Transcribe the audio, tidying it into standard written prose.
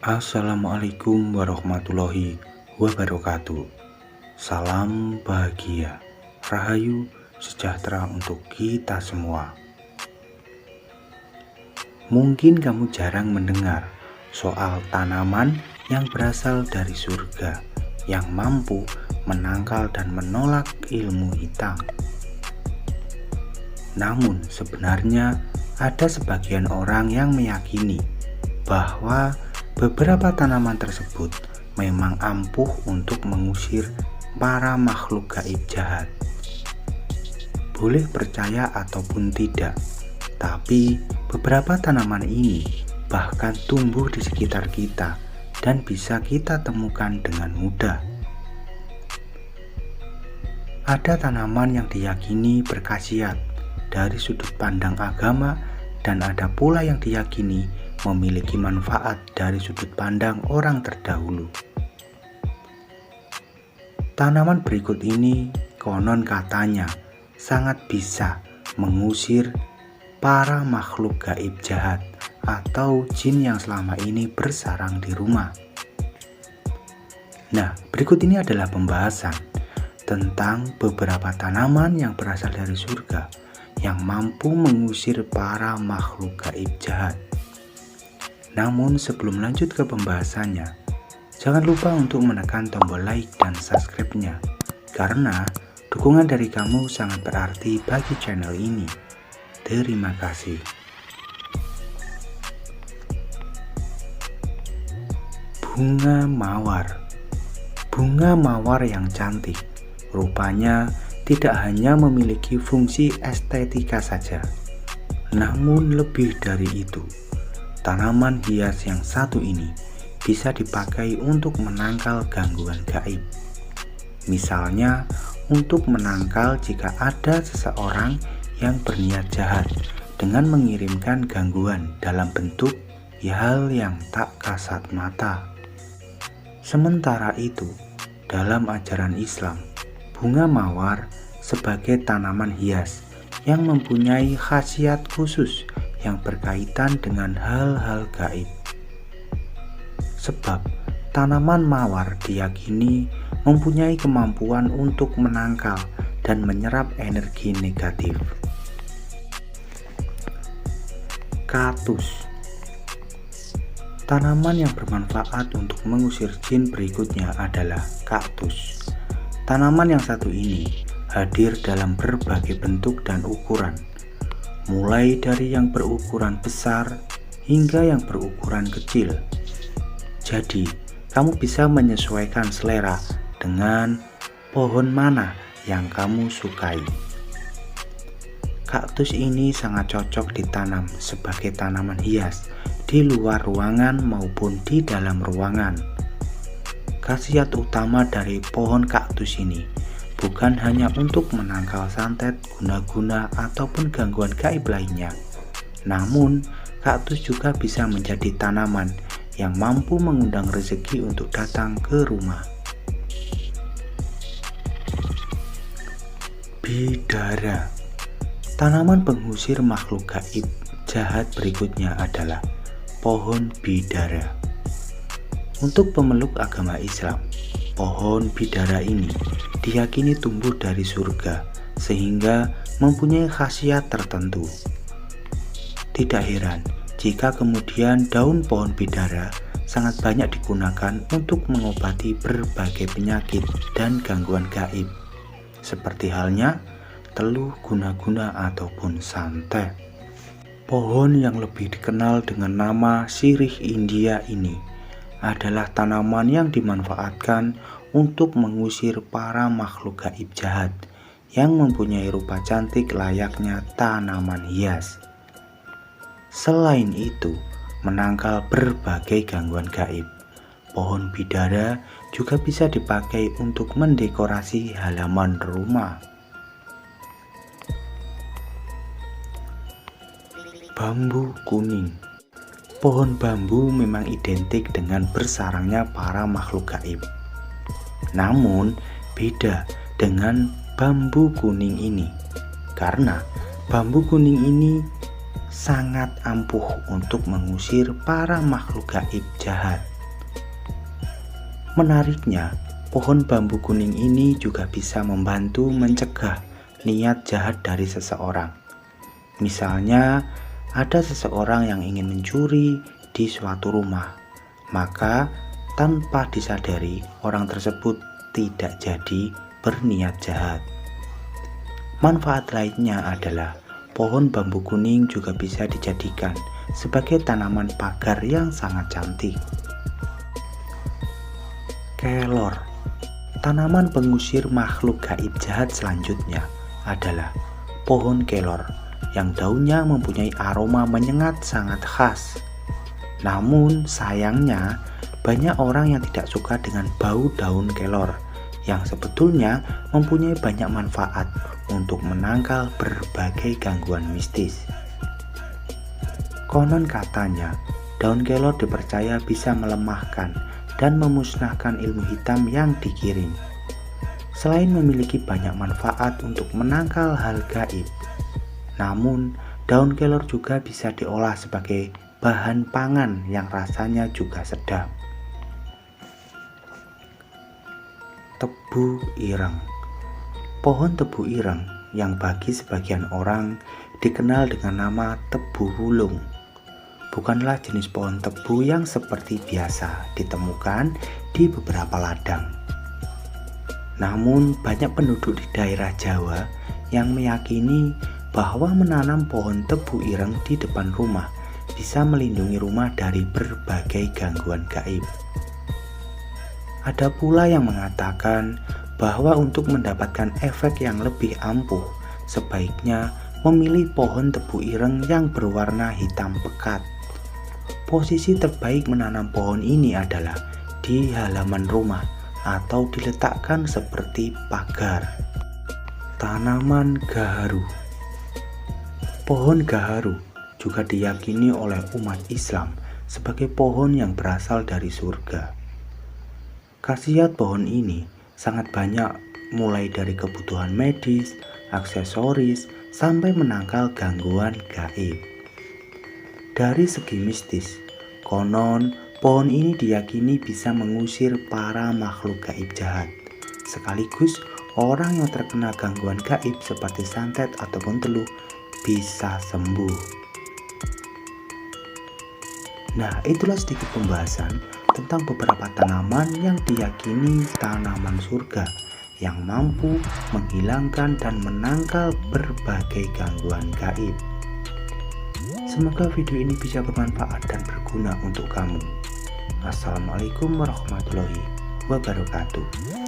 Assalamualaikum warahmatullahi wabarakatuh. Salam bahagia, rahayu, sejahtera untuk kita semua. Mungkin kamu jarang mendengar soal tanaman yang berasal dari surga, yang mampu menangkal dan menolak ilmu hitam. Namun sebenarnya ada sebagian orang yang meyakini bahwa beberapa tanaman tersebut memang ampuh untuk mengusir para makhluk gaib jahat. Boleh percaya ataupun tidak, tapi beberapa tanaman ini bahkan tumbuh di sekitar kita dan bisa kita temukan dengan mudah. Ada tanaman yang diyakini berkhasiat dari sudut pandang agama, dan ada pula yang diyakini memiliki manfaat dari sudut pandang orang terdahulu. Tanaman berikut ini konon katanya sangat bisa mengusir para makhluk gaib jahat atau jin yang selama ini bersarang di rumah. Nah, berikut ini adalah pembahasan tentang beberapa tanaman yang berasal dari surga yang mampu mengusir para makhluk gaib jahat. Namun sebelum lanjut ke pembahasannya, jangan lupa untuk menekan tombol like dan subscribe-nya, karena dukungan dari kamu sangat berarti bagi channel ini. Terima kasih. Bunga mawar. Bunga mawar yang cantik, rupanya tidak hanya memiliki fungsi estetika saja, namun lebih dari itu. Tanaman hias yang satu ini bisa dipakai untuk menangkal gangguan gaib. Misalnya, untuk menangkal jika ada seseorang yang berniat jahat dengan mengirimkan gangguan dalam bentuk hal yang tak kasat mata. Sementara itu, dalam ajaran Islam, bunga mawar sebagai tanaman hias yang mempunyai khasiat khusus yang berkaitan dengan hal-hal gaib. Sebab tanaman mawar diyakini mempunyai kemampuan untuk menangkal dan menyerap energi negatif. Kaktus. Tanaman yang bermanfaat untuk mengusir jin berikutnya adalah kaktus. Tanaman yang satu ini hadir dalam berbagai bentuk dan ukuran, mulai dari yang berukuran besar hingga yang berukuran kecil. Jadi, kamu bisa menyesuaikan selera dengan pohon mana yang kamu sukai. Kaktus ini sangat cocok ditanam sebagai tanaman hias di luar ruangan maupun di dalam ruangan. Khasiat utama dari pohon kaktus ini bukan hanya untuk menangkal santet, guna-guna, ataupun gangguan gaib lainnya. Namun, kaktus juga bisa menjadi tanaman yang mampu mengundang rezeki untuk datang ke rumah. Bidara. Tanaman pengusir makhluk gaib jahat berikutnya adalah pohon bidara. Untuk pemeluk agama Islam, pohon bidara ini diyakini tumbuh dari surga sehingga mempunyai khasiat tertentu. Tidak heran jika kemudian daun pohon bidara sangat banyak digunakan untuk mengobati berbagai penyakit dan gangguan gaib, seperti halnya teluh, guna-guna, ataupun santet. Pohon yang lebih dikenal dengan nama sirih India ini adalah tanaman yang dimanfaatkan untuk mengusir para makhluk gaib jahat yang mempunyai rupa cantik layaknya tanaman hias. Selain itu, menangkal berbagai gangguan gaib, pohon bidara juga bisa dipakai untuk mendekorasi halaman rumah. Bambu kuning. Pohon bambu memang identik dengan bersarangnya para makhluk gaib. Namun, beda dengan bambu kuning ini, karena bambu kuning ini sangat ampuh untuk mengusir para makhluk gaib jahat. Menariknya, pohon bambu kuning ini juga bisa membantu mencegah niat jahat dari seseorang. Misalnya, ada seseorang yang ingin mencuri di suatu rumah, maka tanpa disadari orang tersebut tidak jadi berniat jahat. Manfaat lainnya adalah pohon bambu kuning juga bisa dijadikan sebagai tanaman pagar yang sangat cantik. Kelor, tanaman pengusir makhluk gaib jahat selanjutnya adalah pohon kelor yang daunnya mempunyai aroma menyengat sangat khas. Namun sayangnya banyak orang yang tidak suka dengan bau daun kelor yang sebetulnya mempunyai banyak manfaat untuk menangkal berbagai gangguan mistis. Konon katanya, daun kelor dipercaya bisa melemahkan dan memusnahkan ilmu hitam yang dikirim. Selain memiliki banyak manfaat untuk menangkal hal gaib, namun daun kelor juga bisa diolah sebagai bahan pangan yang rasanya juga sedap. Tebu ireng. Pohon tebu ireng yang bagi sebagian orang dikenal dengan nama tebu wulung bukanlah jenis pohon tebu yang seperti biasa ditemukan di beberapa ladang. Namun banyak penduduk di daerah Jawa yang meyakini bahwa menanam pohon tebu ireng di depan rumah bisa melindungi rumah dari berbagai gangguan gaib. Ada pula yang mengatakan bahwa untuk mendapatkan efek yang lebih ampuh, sebaiknya memilih pohon tebu ireng yang berwarna hitam pekat. Posisi terbaik menanam pohon ini adalah di halaman rumah atau diletakkan seperti pagar. Tanaman gaharu. Pohon gaharu juga diyakini oleh umat Islam sebagai pohon yang berasal dari surga. Khasiat pohon ini sangat banyak, mulai dari kebutuhan medis, aksesoris, sampai menangkal gangguan gaib. Dari segi mistis, konon pohon ini diyakini bisa mengusir para makhluk gaib jahat, sekaligus orang yang terkena gangguan gaib seperti santet ataupun teluh bisa sembuh. Nah, itulah sedikit pembahasan tentang beberapa tanaman yang diyakini tanaman surga yang mampu menghilangkan dan menangkal berbagai gangguan gaib. Semoga video ini bisa bermanfaat dan berguna untuk kamu. Assalamualaikum warahmatullahi wabarakatuh.